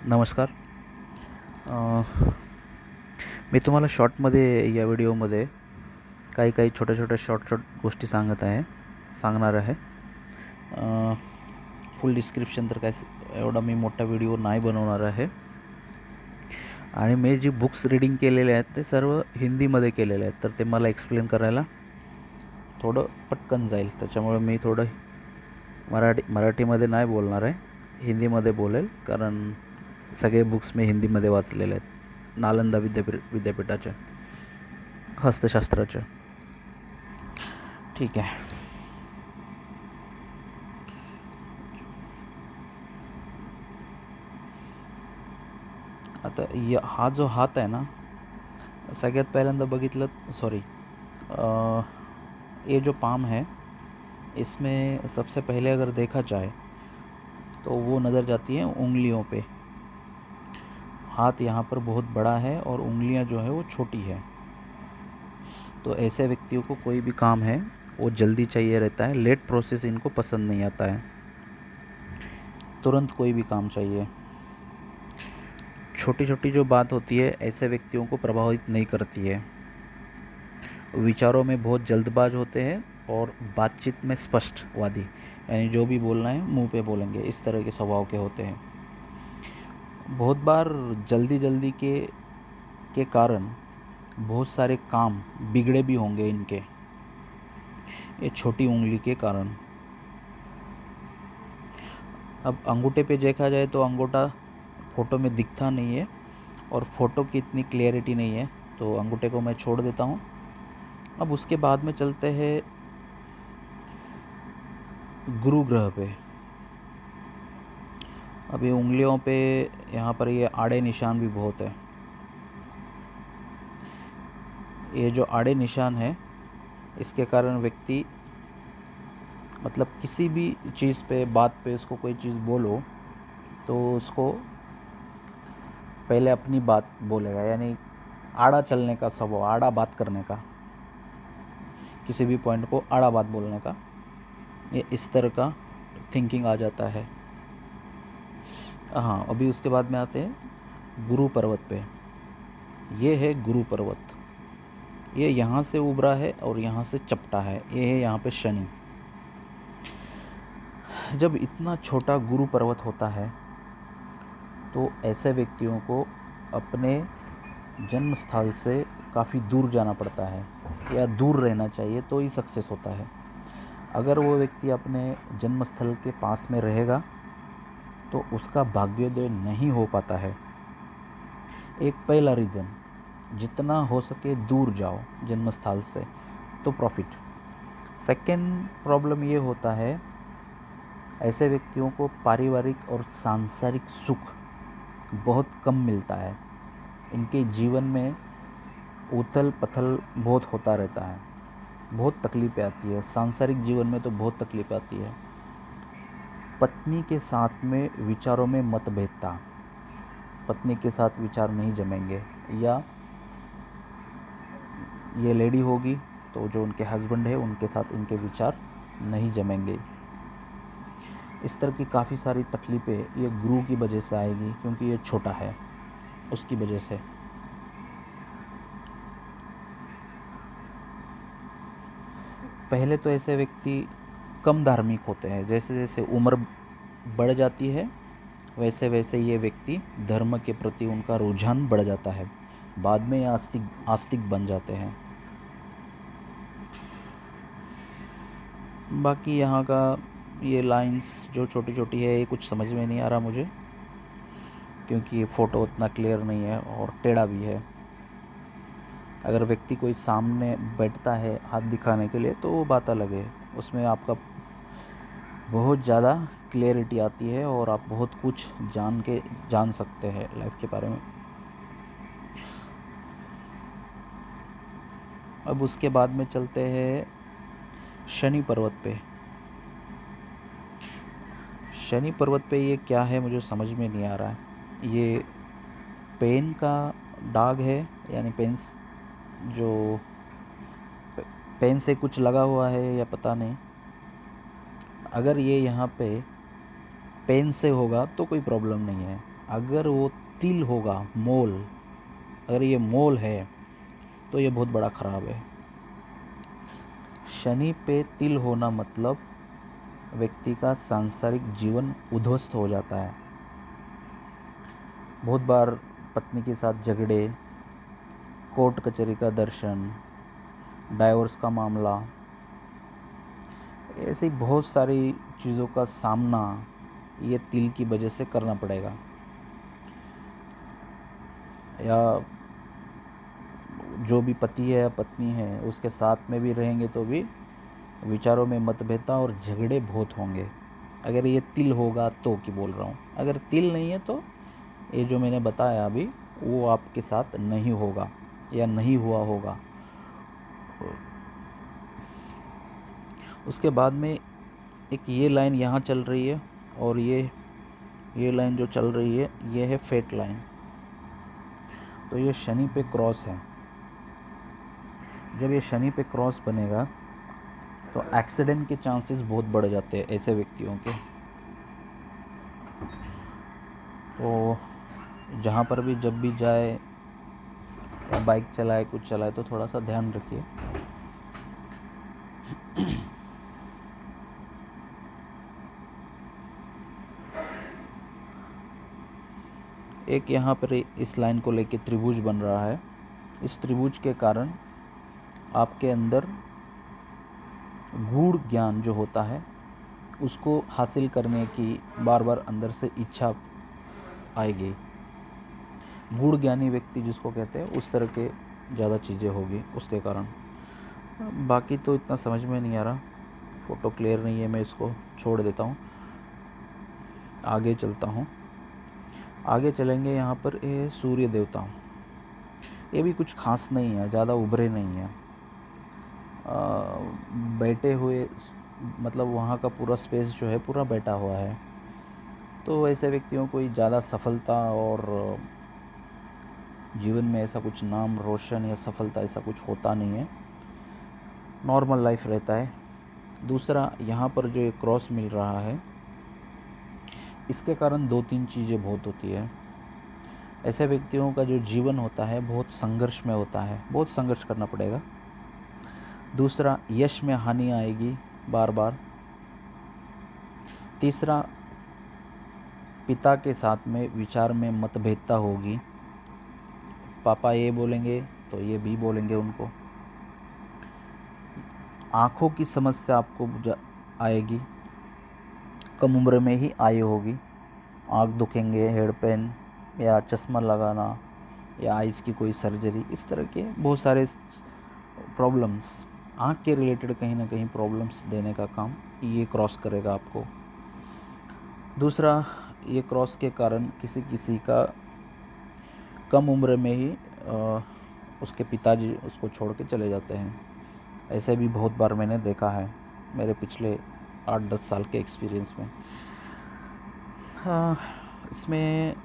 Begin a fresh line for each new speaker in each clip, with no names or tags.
नमस्कार. अ, मी तुम्हाला शॉर्टमध्ये या व्हिडिओमध्ये काही छोट्या शॉर्ट गोष्टी सांगणार आहे. फुल डिस्क्रिप्शन तर काय एवढा मी मोठा व्हिडिओ नाही बनवणार आहे. आणि मी जी बुक्स रीडिंग केलेले आहेत ते सर्व हिंदीमध्ये केलेले आहेत, तर ते मला एक्सप्लेन करायला थोडं पटकन जाईल. त्याच्यामुळे मी थोडं मराठीमध्ये नाही बोलणार आहे, हिंदीमध्ये बोलेल. कारण सगळे बुक्स मी हिंदीमध्ये वाचलेले आहेत, नालंदा विद्यापीठाचे हस्तशास्त्राचे. ठीक आहे. आता हा जो हात आहे ना, सगळ्यात पहिल्यांदा बघितलं, सॉरी, ये जो पाम है, इसमें सबसे पहले अगर देखा जाए तो वो नज़र जाती है उंगलियों पे. हाथ यहाँ पर बहुत बड़ा है और उंगलियाँ जो है वो छोटी है. तो ऐसे व्यक्तियों को कोई भी काम है वो जल्दी चाहिए रहता है. लेट प्रोसेस इनको पसंद नहीं आता है, तुरंत कोई भी काम चाहिए. छोटी छोटी जो बात होती है ऐसे व्यक्तियों को प्रभावित नहीं करती है. विचारों में बहुत जल्दबाज होते हैं और बातचीत में स्पष्टवादी, यानी जो भी बोलना है मुंह पे बोलेंगे, इस तरह के स्वभाव के होते हैं. बहुत बार जल्दी के कारण बहुत सारे काम बिगड़े भी होंगे इनके, ये छोटी उंगली के कारण. अब अंगूठे पे देखा जाए तो अंगूठा फ़ोटो में दिखता नहीं है और फ़ोटो की इतनी क्लियरिटी नहीं है, तो अंगूठे को मैं छोड़ देता हूँ. अब उसके बाद में चलते हैं गुरु ग्रह पे. अब ये उंगलियों पे यहाँ पर ये आड़े निशान भी बहुत है. ये जो आड़े निशान है, इसके कारण व्यक्ति, मतलब किसी भी चीज़ पे, बात पे उसको कोई चीज़ बोलो तो उसको पहले अपनी बात बोलेगा, यानी आड़ा चलने का स्वभाव, आड़ा बात करने का, किसी भी पॉइंट को आड़ा बात बोलने का, ये इस तरह का थिंकिंग आ जाता है. हाँ, अभी उसके बाद में आते हैं गुरु पर्वत पे. ये है गुरु पर्वत. ये यहाँ से उभरा है और यहाँ से चपटा है. ये है यहाँ पे शनि. जब इतना छोटा गुरु पर्वत होता है तो ऐसे व्यक्तियों को अपने जन्म स्थल से काफ़ी दूर जाना पड़ता है, या दूर रहना चाहिए, तो ही सक्सेस होता है. अगर वो व्यक्ति अपने जन्म स्थल के पास में रहेगा तो उसका भाग्योदय नहीं हो पाता है. एक पहला रीज़न, जितना हो सके दूर जाओ जन्म स्थल से तो प्रॉफिट. सेकेंड प्रॉब्लम ये होता है, ऐसे व्यक्तियों को पारिवारिक और सांसारिक सुख बहुत कम मिलता है. इनके जीवन में उथल पथल बहुत होता रहता है, बहुत तकलीफ़ें आती है. सांसारिक जीवन में तो बहुत तकलीफ़ आती है. पत्नी के साथ में विचारों में मतभेदता, पत्नी के साथ विचार नहीं जमेंगे, या ये लेडी होगी तो जो उनके हस्बैंड है उनके साथ इनके विचार नहीं जमेंगे. इस तरह की काफ़ी सारी तकलीफ़ें ये गुरु की वजह से आएगी, क्योंकि ये छोटा है, उसकी वजह से. पहले तो ऐसे व्यक्ति कम धार्मिक होते हैं. जैसे जैसे उम्र बढ़ जाती है वैसे वैसे ये व्यक्ति धर्म के प्रति उनका रुझान बढ़ जाता है. बाद में ये आस्तिक बन जाते हैं. बाकी यहाँ का ये लाइंस जो छोटी छोटी है, ये कुछ समझ में नहीं आ रहा मुझे, क्योंकि ये फ़ोटो उतना क्लियर नहीं है और टेढ़ा भी है. अगर व्यक्ति कोई सामने बैठता है हाथ दिखाने के लिए तो वो बात अलग है, उसमें आपका बहुत ज़्यादा क्लियरिटी आती है और आप बहुत कुछ जान सकते हैं लाइफ के बारे में. अब उसके बाद में चलते हैं शनि पर्वत पे. शनि पर्वत पे ये क्या है मुझे समझ में नहीं आ रहा है. ये पेन का दाग है, यानी जो पेन से कुछ लगा हुआ है या पता नहीं. अगर ये यहाँ पे पेन से होगा तो कोई प्रॉब्लम नहीं है, अगर वो तिल होगा, मोल, अगर ये मोल है तो ये बहुत बड़ा खराब है। शनि पे तिल होना मतलब व्यक्ति का सांसारिक जीवन उद्ध्वस्त हो जाता है। बहुत बार पत्नी के साथ झगड़े, कोर्ट कचहरी का दर्शन, डाइवोर्स का मामला, ऐसी बहुत सारी चीज़ों का सामना ये तिल की वजह से करना पड़ेगा। या जो भी पति है या पत्नी है उसके साथ में भी रहेंगे तो भी विचारों में मतभेदता और झगड़े बहुत होंगे। अगर ये तिल होगा तो कि बोल रहा हूँ, अगर तिल नहीं है तो ये जो मैंने बताया अभी वो आपके साथ नहीं होगा या नहीं हुआ होगा। उसके बाद में एक ये लाइन यहाँ चल रही है और ये लाइन जो चल रही है ये है फेट लाइन। तो ये शनि पे क्रॉस है। जब ये शनि पे क्रॉस बनेगा तो एक्सीडेंट के चांसेस बहुत बढ़ जाते हैं ऐसे व्यक्तियों के। तो जहाँ पर भी जब भी जाए या बाइक चलाए कुछ चलाए तो थोड़ा सा ध्यान रखिए। एक यहाँ पर इस लाइन को लेके त्रिभुज बन रहा है। इस त्रिभुज के कारण आपके अंदर गूढ़ ज्ञान जो होता है उसको हासिल करने की बार बार अंदर से इच्छा आएगी। गूढ़ ज्ञानी व्यक्ति जिसको कहते हैं उस तरह के ज़्यादा चीज़ें होगी उसके कारण। बाकी तो इतना समझ में नहीं आ रहा, फ़ोटो क्लियर नहीं है, मैं इसको छोड़ देता हूँ, आगे चलता हूँ। आगे चलेंगे यहाँ पर ये सूर्य देवता। ये भी कुछ खास नहीं है, ज़्यादा उभरे नहीं है। बैठे हुए मतलब वहाँ का पूरा स्पेस जो है पूरा बैठा हुआ है। तो ऐसे व्यक्तियों को ज़्यादा सफलता और जीवन में ऐसा कुछ नाम रोशन या सफलता ऐसा कुछ होता नहीं है, नॉर्मल लाइफ रहता है। दूसरा यहाँ पर जो एक क्रॉस मिल रहा है इसके कारण दो तीन चीज़ें बहुत होती है। ऐसे व्यक्तियों का जो जीवन होता है बहुत संघर्ष में होता है, बहुत संघर्ष करना पड़ेगा। दूसरा, यश में हानि आएगी बार बार। तीसरा, पिता के साथ में विचार में मतभेदता होगी, पापा ये बोलेंगे तो ये भी बोलेंगे उनको। आँखों की समस्या आपको आएगी, कम उम्र में ही आई होगी। आँख दुखेंगे, हेड पेन या चश्मा लगाना या आइज़ की कोई सर्जरी, इस तरह के बहुत सारे प्रॉब्लम्स, आँख के रिलेटेड कहीं ना कहीं प्रॉब्लम्स देने का काम ये क्रॉस करेगा आपको। दूसरा, ये क्रॉस के कारण किसी किसी का कम उम्र में ही उसके पिताजी उसको छोड़ के चले जाते हैं। ऐसे भी बहुत बार मैंने देखा है मेरे पिछले 8-10 साल के एक्सपीरियंस में। इसमें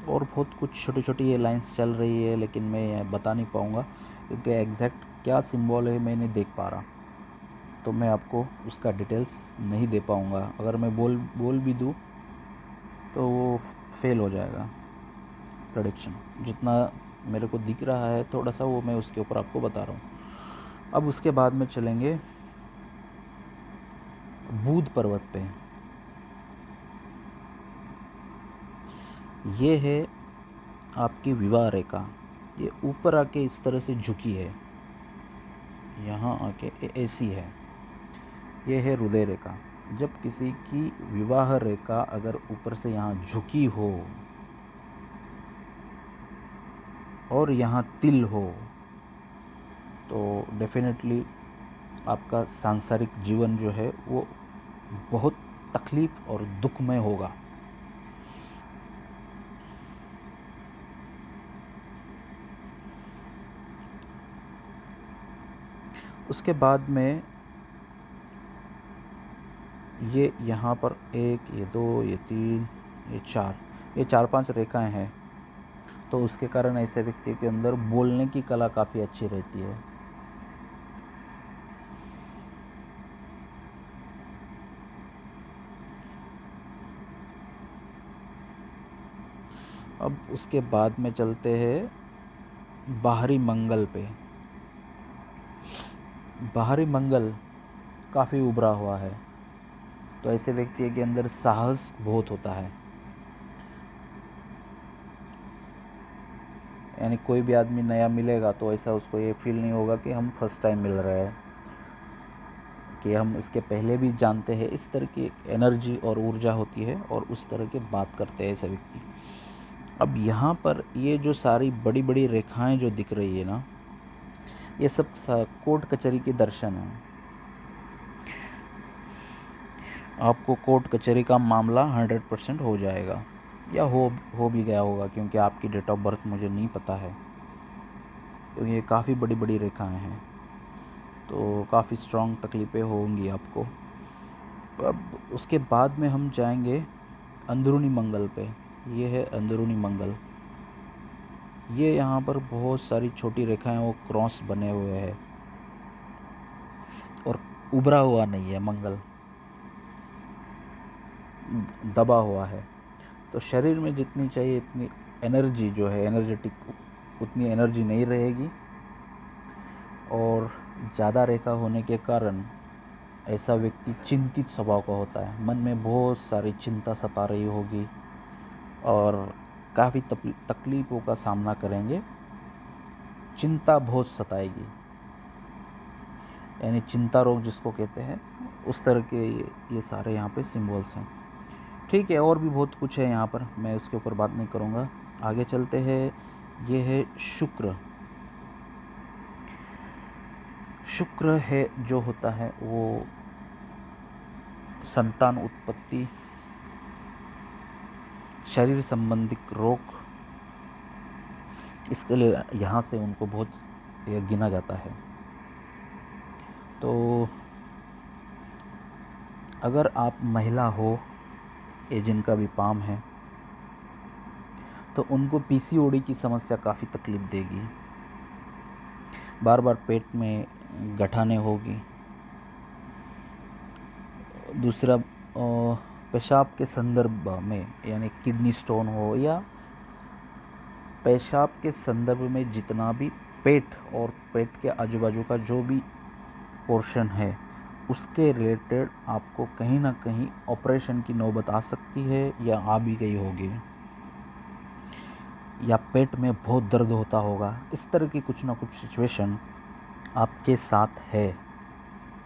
और बहुत कुछ छोटी छोटी ये लाइंस चल रही है लेकिन मैं बता नहीं पाऊँगा क्योंकि एग्जैक्ट क्या सिंबल है मैं नहीं देख पा रहा, तो मैं आपको उसका डिटेल्स नहीं दे पाऊँगा। अगर मैं बोल भी दूँ तो वो फेल हो जाएगा प्रेडिक्शन। जितना मेरे को दिख रहा है थोड़ा सा वो मैं उसके ऊपर आपको बता रहा हूँ। अब उसके बाद में चलेंगे बूद पर्वत पे। ये है आपकी विवाह रेखा, ये ऊपर आके इस तरह से झुकी है, यहाँ आके ऐसी है। ये है हृदय रेखा। जब किसी की विवाह रेखा अगर ऊपर से यहाँ झुकी हो और यहाँ तिल हो तो डेफिनेटली आपका सांसारिक जीवन जो है वो बहुत तकलीफ़ और दुखमय होगा। उसके बाद में ये यहाँ पर 1, ये 2, ये 3, ये 4-5 रेखाएं हैं। तो उसके कारण ऐसे व्यक्ति के अंदर बोलने की कला काफ़ी अच्छी रहती है। अब उसके बाद में चलते हैं बाहरी मंगल पे। बाहरी मंगल काफ़ी उभरा हुआ है, तो ऐसे व्यक्ति के अंदर साहस बहुत होता है। यानी कोई भी आदमी नया मिलेगा तो ऐसा उसको ये फील नहीं होगा कि हम फर्स्ट टाइम मिल रहे हैं, कि हम इसके पहले भी जानते हैं। इस तरह की एनर्जी और ऊर्जा होती है और उस तरह के बात करते हैं ऐसे व्यक्ति। अब यहाँ पर ये जो सारी बड़ी बड़ी रेखाएं जो दिख रही है ना, ये सब कोर्ट कचहरी के दर्शन हैं। आपको कोर्ट कचहरी का मामला 100% हो जाएगा, या हो भी गया होगा, क्योंकि आपकी डेट ऑफ बर्थ मुझे नहीं पता है, क्योंकि ये काफ़ी बड़ी बड़ी रेखाएं हैं, तो काफ़ी स्ट्रॉन्ग तकलीफ़ें होंगी आपको। अब उसके बाद में हम जाएंगे अंदरूनी मंगल पे। ये है अंदरूनी मंगल। ये यहाँ पर बहुत सारी छोटी रेखाएं, वो क्रॉस बने हुए हैं और उभरा हुआ नहीं है, मंगल दबा हुआ है। तो शरीर में जितनी चाहिए इतनी एनर्जी जो है, एनर्जेटिक, उतनी एनर्जी नहीं रहेगी, और ज़्यादा रेखा होने के कारण ऐसा व्यक्ति चिंतित स्वभाव का होता है। मन में बहुत सारी चिंता सता रही होगी और काफ़ी तकलीफ़ों का सामना करेंगे। चिंता बहुत सताएगी, यानी चिंता रोग जिसको कहते हैं, उस तरह के ये सारे यहाँ पे सिम्बल्स हैं। ठीक है, और भी बहुत कुछ है यहाँ पर, मैं उसके ऊपर बात नहीं करूँगा। आगे चलते हैं। ये है शुक्र। शुक्र है जो होता है वो संतान उत्पत्ति, शरीर संबंधी रोग, इसके लिए यहाँ से उनको बहुत गिना जाता है। तो अगर आप महिला हो, ये जिनका भी पाम है, तो उनको पीसीओडी की समस्या काफ़ी तकलीफ़ देगी। बार बार पेट में गठाने होगी। दूसरा, पेशाब के संदर्भ में, यानी किडनी स्टोन हो, या पेशाब के संदर्भ में जितना भी पेट और पेट के आजू बाजू का जो भी पोर्शन है, उसके रिलेटेड आपको कहीं ना कहीं ऑपरेशन की नौबत आ सकती है, या आ भी गई होगी, या पेट में बहुत दर्द होता होगा। इस तरह की कुछ ना कुछ सिचुएशन आपके साथ है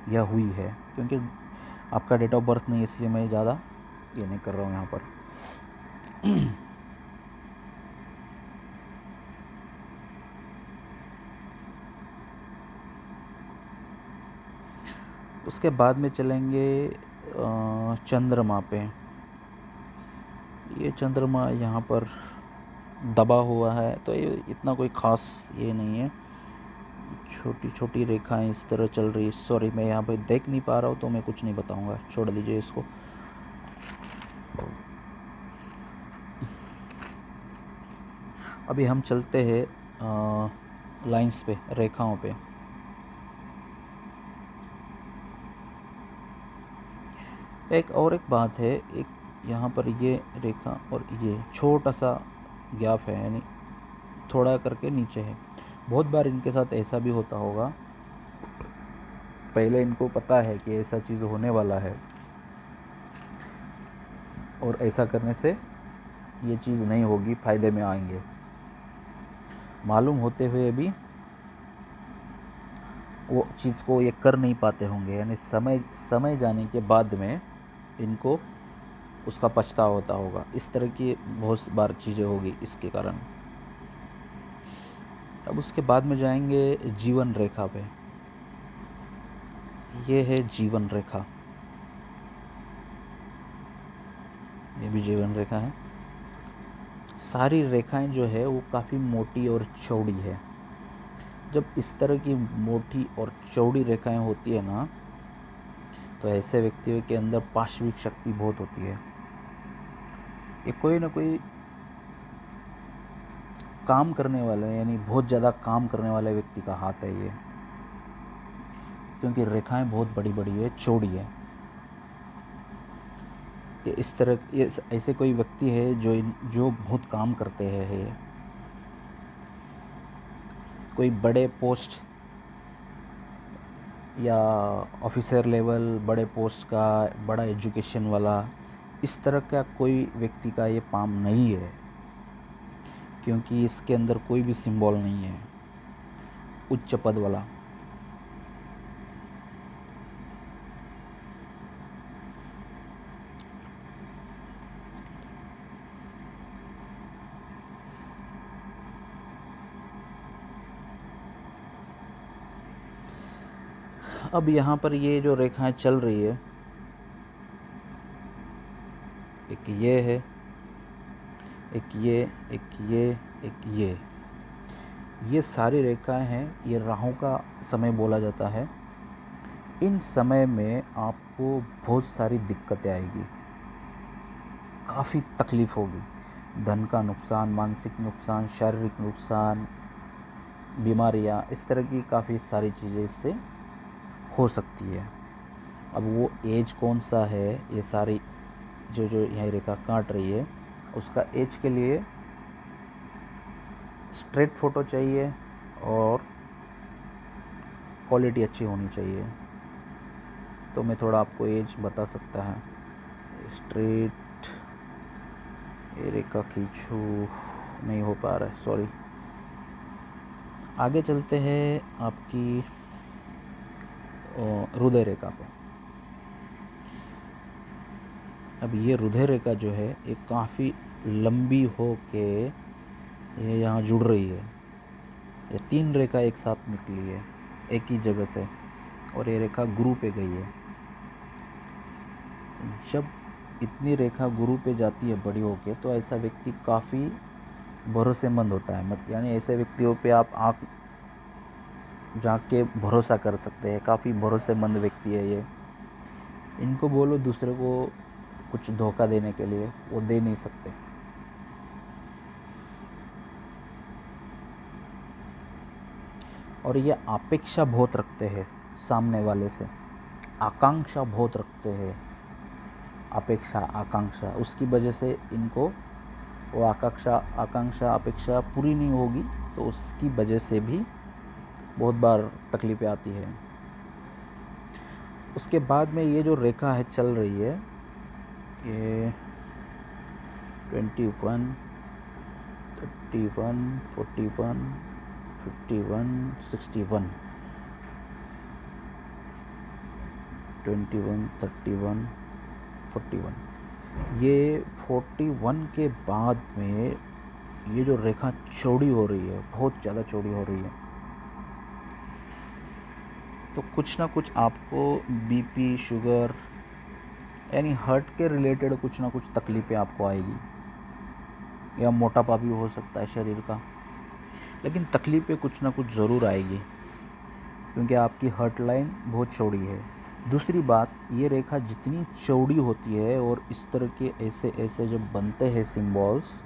या हुई है, क्योंकि आपका डेट ऑफ बर्थ नहीं, इसलिए मैं ज़्यादा ये नहीं कर रहा हूँ यहाँ पर। उसके बाद में चलेंगे चंद्रमा पे। ये चंद्रमा यहाँ पर दबा हुआ है, तो ये इतना कोई ख़ास ये नहीं है। छोटी छोटी रेखाएं इस तरह चल रही है। सॉरी, मैं यहाँ पे देख नहीं पा रहा हूँ, तो मैं कुछ नहीं बताऊँगा, छोड़ दीजिए इसको। अभी हम चलते हैं लाइंस पे, रेखाओं पे। एक बात है, एक यहाँ पर ये रेखा और ये छोटा सा गैप है, यानी थोड़ा करके नीचे है। बहुत बार इनके साथ ऐसा भी होता होगा, पहले इनको पता है कि ऐसा चीज़ होने वाला है, और ऐसा करने से ये चीज़ नहीं होगी, फ़ायदे में आएंगे, मालूम होते हुए भी वो चीज़ को ये कर नहीं पाते होंगे, यानी समय जाने के बाद में इनको उसका पछतावा होता होगा। इस तरह की बहुत बार चीज़ें होगी इसके कारण। अब उसके बाद में जाएंगे जीवन रेखा पे। ये है जीवन रेखा, ये भी जीवन रेखा है। सारी रेखाएं जो है वो काफ़ी मोटी और चौड़ी है। जब इस तरह की मोटी और चौड़ी रेखाएं होती है ना, तो ऐसे व्यक्तियों के अंदर पाशविक शक्ति बहुत होती है। ये कोई ना कोई काम करने वाले, यानी बहुत ज़्यादा काम करने वाले व्यक्ति का हाथ है ये, क्योंकि रेखाएं बहुत बड़ी बड़ी है, चौड़ी है। कि इस तरह ये ऐसे कोई व्यक्ति है जो बहुत काम करते हैं, कोई बड़े पोस्ट या ऑफिसर लेवल बड़े पोस्ट का, बड़ा एजुकेशन वाला, इस तरह का कोई व्यक्ति का ये पाम नहीं है, क्योंकि इसके अंदर कोई भी सिंबल नहीं है उच्च पद वाला। अब यहाँ पर ये जो रेखाएं चल रही है, एक ये है, एक ये, एक ये, एक ये सारी रेखाएं हैं। ये राहु का समय बोला जाता है। इन समय में आपको बहुत सारी दिक्कतें आएगी, काफ़ी तकलीफ़ होगी, धन का नुकसान, मानसिक नुकसान, शारीरिक नुकसान, बीमारियां, इस तरह की काफ़ी सारी चीज़ें इससे हो सकती है। अब वो एज कौन सा है, ये सारी जो यहाँ रेखा काट रही है, उसका एज के लिए स्ट्रेट फ़ोटो चाहिए और क्वालिटी अच्छी होनी चाहिए। तो मैं थोड़ा आपको एज बता सकता है। स्ट्रेट ये रेखा खींचू, नहीं हो पा रहा है, सॉरी। आगे चलते हैं आपकी हृदय रेखा पे। अब ये हृदय रेखा जो है ये काफ़ी लंबी हो के ये यहाँ जुड़ रही है। ये 3 रेखा एक साथ निकली है एक ही जगह से, और ये रेखा गुरु पे गई है। जब इतनी रेखा गुरु पे जाती है बड़ी होके, तो ऐसा व्यक्ति काफ़ी भरोसेमंद होता है। यानी ऐसे व्यक्तियों पे आप आँख जाके भरोसा कर सकते हैं। काफ़ी भरोसेमंद व्यक्ति है ये। इनको बोलो दूसरे को कुछ धोखा देने के लिए, वो दे नहीं सकते। और ये अपेक्षा बहुत रखते हैं सामने वाले से, आकांक्षा बहुत रखते हैं। अपेक्षा, आकांक्षा, उसकी वजह से इनको वो आकांक्षा अपेक्षा पूरी नहीं होगी, तो उसकी वजह से भी बहुत बार तकलीफ़ें आती है। उसके बाद में ये जो रेखा है चल रही है, ये 21, 31, 41, 51, 61, 21, 31, 41। ये 41 के बाद में ये जो रेखा चौड़ी हो रही है, बहुत ज़्यादा चौड़ी हो रही है, तो कुछ ना कुछ आपको बीपी, शुगर, यानी हार्ट के रिलेटेड कुछ ना कुछ तकलीफ़ें आपको आएगी, या मोटापा भी हो सकता है शरीर का। लेकिन तकलीफ़ें कुछ ना कुछ ज़रूर आएगी, क्योंकि आपकी हार्ट लाइन बहुत चौड़ी है। दूसरी बात, ये रेखा जितनी चौड़ी होती है और इस तरह के ऐसे जब बनते हैं सिंबल्स,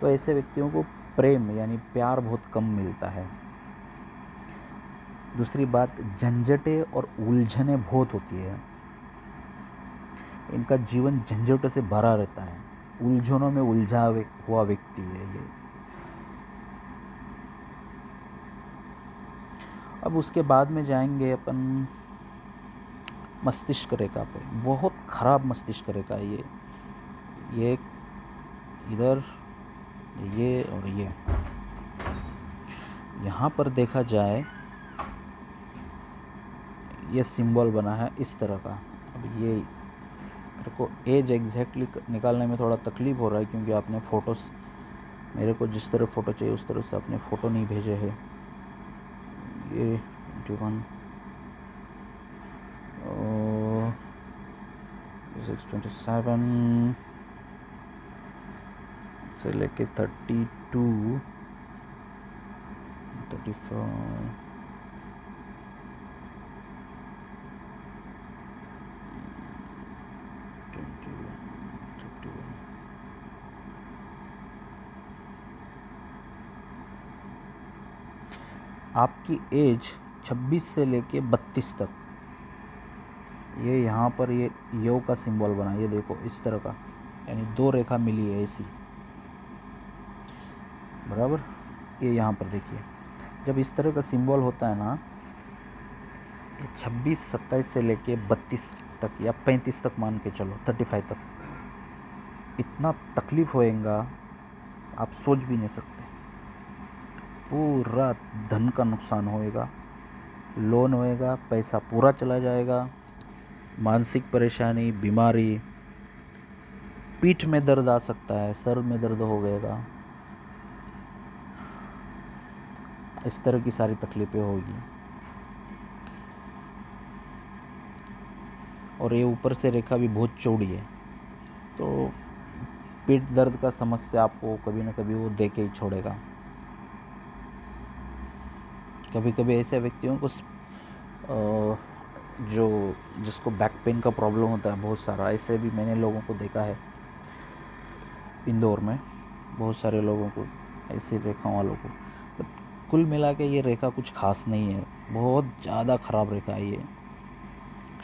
तो ऐसे व्यक्तियों को प्रेम यानी प्यार बहुत कम मिलता है। दूसरी बात, झंझटें और उलझनें बहुत होती है। इनका जीवन झंझटों से भरा रहता है, उलझनों में उलझा हुआ व्यक्ति है ये। अब उसके बाद में जाएंगे अपन मस्तिष्क रेखा पे। बहुत ख़राब मस्तिष्क रेखा है ये इधर, ये और ये। यहाँ पर देखा जाए, ये सिंबल बना है इस तरह का। अब ये मेरे को एज एग्जैक्टली निकालने में थोड़ा तकलीफ़ हो रहा है, क्योंकि आपने फ़ोटोस, मेरे को जिस तरह फ़ोटो चाहिए उस तरह से आपने फ़ोटो नहीं भेजे है। ये 21 और 627 से लेके 32, 34, 21, 31। आपकी एज 26 से लेके 32 तक, ये यहाँ पर ये यो का सिंबल बना, ये देखो इस तरह का, यानी दो रेखा मिली है ऐसी, बराबर। ये यहाँ पर देखिए, जब इस तरह का सिंबल होता है ना, 26 27 से लेके 32 तक या 35 तक मान के चलो, 35 तक, इतना तकलीफ होएगा आप सोच भी नहीं सकते। पूरा धन का नुकसान होएगा, लोन होएगा, पैसा पूरा चला जाएगा, मानसिक परेशानी, बीमारी, पीठ में दर्द आ सकता है, सर में दर्द हो गएगा, इस तरह की सारी तकलीफ़ें होगी। और ये ऊपर से रेखा भी बहुत चौड़ी है, तो पीठ दर्द का समस्या आपको कभी ना कभी वो दे के ही छोड़ेगा। कभी कभी ऐसे व्यक्तियों को जो जिसको बैक पेन का प्रॉब्लम होता है बहुत सारा, ऐसे भी मैंने लोगों को देखा है इंदौर में, बहुत सारे लोगों को, ऐसी रेखा वालों को। बट कुल मिला के ये रेखा कुछ खास नहीं है, बहुत ज़्यादा ख़राब रेखा है ये।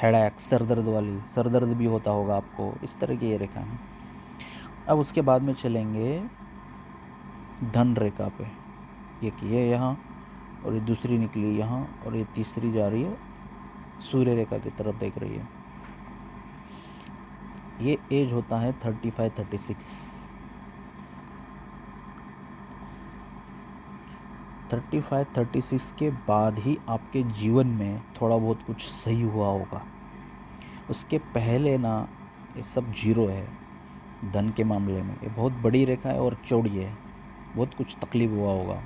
हेडेक, सर दर्द वाली, सर दर्द भी होता होगा आपको, इस तरह की ये रेखा है। अब उसके बाद में चलेंगे धन रेखा पे। ये यहाँ, और ये दूसरी निकली यहाँ, और ये तीसरी जा रही है सूर्य रेखा की तरफ देख रही है। ये एज होता है 35 36। 35 36 के बाद ही आपके जीवन में थोड़ा बहुत कुछ सही हुआ होगा। उसके पहले ना ये सब जीरो है। धन के मामले में ये बहुत बड़ी रेखा है और चौड़ी है, बहुत कुछ तकलीफ हुआ होगा।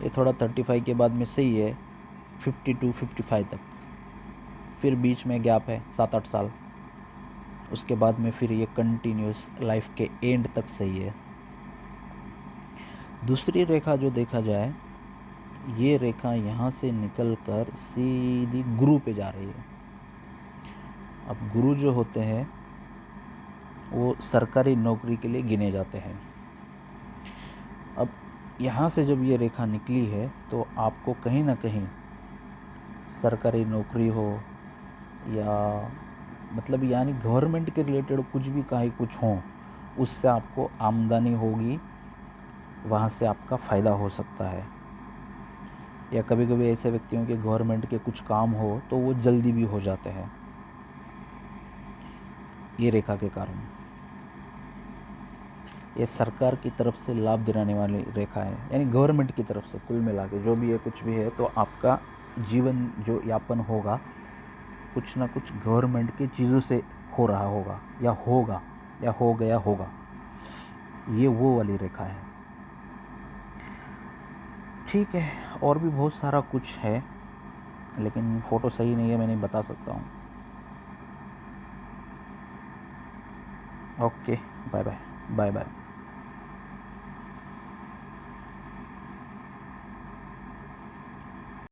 ये थोड़ा 35 के बाद में सही है, 52 55 तक, फिर बीच में गैप है 7-8 साल, उसके बाद में फिर ये कंटिन्यूस लाइफ के एंड तक सही है। दूसरी रेखा जो देखा जाए, ये रेखा यहाँ से निकल कर सीधी गुरु पे जा रही है। अब गुरु जो होते हैं वो सरकारी नौकरी के लिए गिने जाते हैं। अब यहाँ से जब ये रेखा निकली है तो आपको कहीं ना कहीं सरकारी नौकरी हो या मतलब यानी गवर्नमेंट के रिलेटेड कुछ भी कहीं कुछ हो, उससे आपको आमदनी होगी, वहाँ से आपका फ़ायदा हो सकता है। या कभी कभी ऐसे व्यक्तियों के गवर्नमेंट के कुछ काम हो तो वो जल्दी भी हो जाते हैं ये रेखा के कारण। ये सरकार की तरफ से लाभ दिलाने वाली रेखा है, यानी गवर्नमेंट की तरफ से। कुल मिला के जो भी है, कुछ भी है, तो आपका जीवन जो यापन होगा कुछ ना कुछ गवर्नमेंट की चीज़ों से हो रहा होगा या हो गया होगा। ये वो वाली रेखा है। ठीक है, और भी बहुत सारा कुछ है, लेकिन फ़ोटो सही नहीं है, मैं नहीं बता सकता हूँ। Okay, bye bye.